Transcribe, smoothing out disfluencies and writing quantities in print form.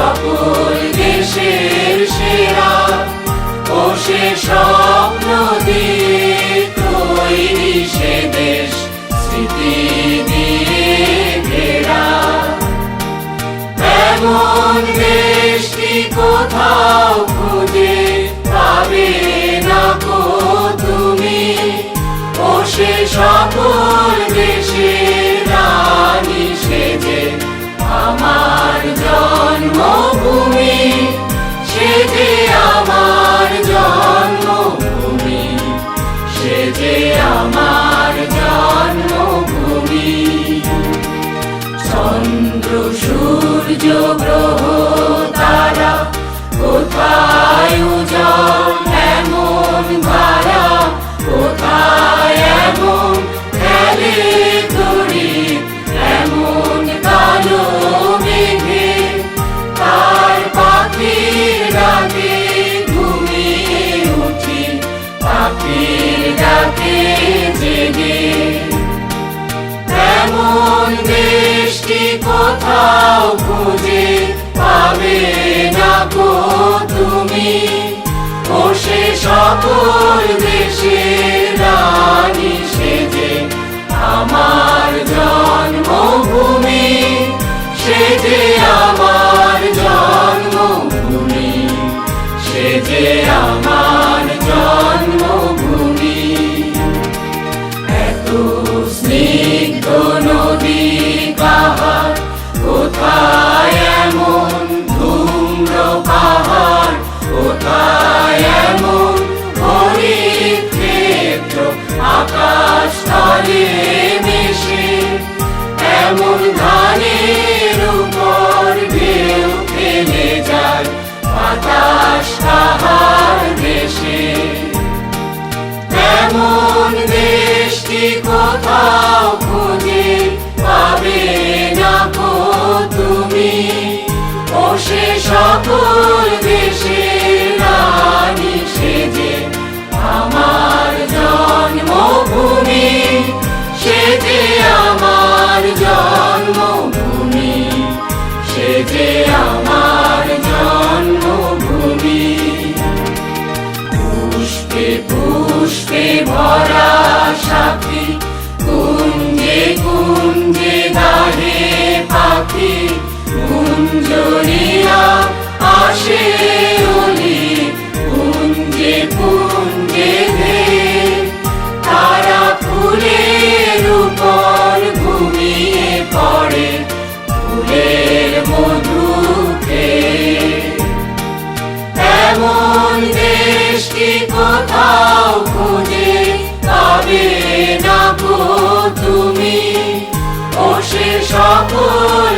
সকল দেশের সেরা, ও সে স্বপ্ন দিয়ে তৈরি সে দেশ, স্মৃতি দিয়ে ঘেরা। এমন দেশটি কোথাও খুঁজে পাবে না গো তুমি, ও সে সকল দেশের রানী সেজে আমার জন্মভূমি, সেজে আমার জন্মভূমি, সেজে আমার জন্মভূমি। চন্দ্র সূর্য গ্রহ তারা কোথায় উজ্জ্বল এমন ধারা, কোথায় এমন খেলে তড়িৎ এমন কালো মেঘে, তার পাখির ডাকে ঘুমিয়ে উঠি, পাখির ডাকে জেগে। এমন দেশটি কোথাও খুঁজে পাবে না গো তুমি, ও সে সকল দেশের রানী সেজে আমার জন্মভূমি, সেজে আমার জন্মভূমি, সেজে আমার জন্মভূমি। এত স্নিগ্ধ নদী পাহাড়, কোথায় এমন ধূম্র পাহাড়, কোথায় এমন হরিত ক্ষেত্র আকাশ তলে মিশে, এমন ধানের উপর ঢেউ খেলে যায় বাতাস তাহার দেশে। এমন দেশটি কোথাও খুঁজে পাবে না গো তুমি, ও সে সকল দেশের রানী সেজে আমার জন্মভূমি, সেজে আমার জন্মভূমি, সেজে আমার জন্মভূমি। পুষ্পে পুষ্পে ভরা সাথী, কুঞ্জে কুঞ্জে গাহে পাখি, কুঞ্জরিয়া আসে অলি, কুঞ্জে কুঞ্জে ধেয়ে তারা ফুলের উপর ঘুমিয়ে পড়ে, ফুলের মধু খেয়ে। এমন দেশটি কোথাও খুঁজে পাবে না গো তুমি, ও সে সকল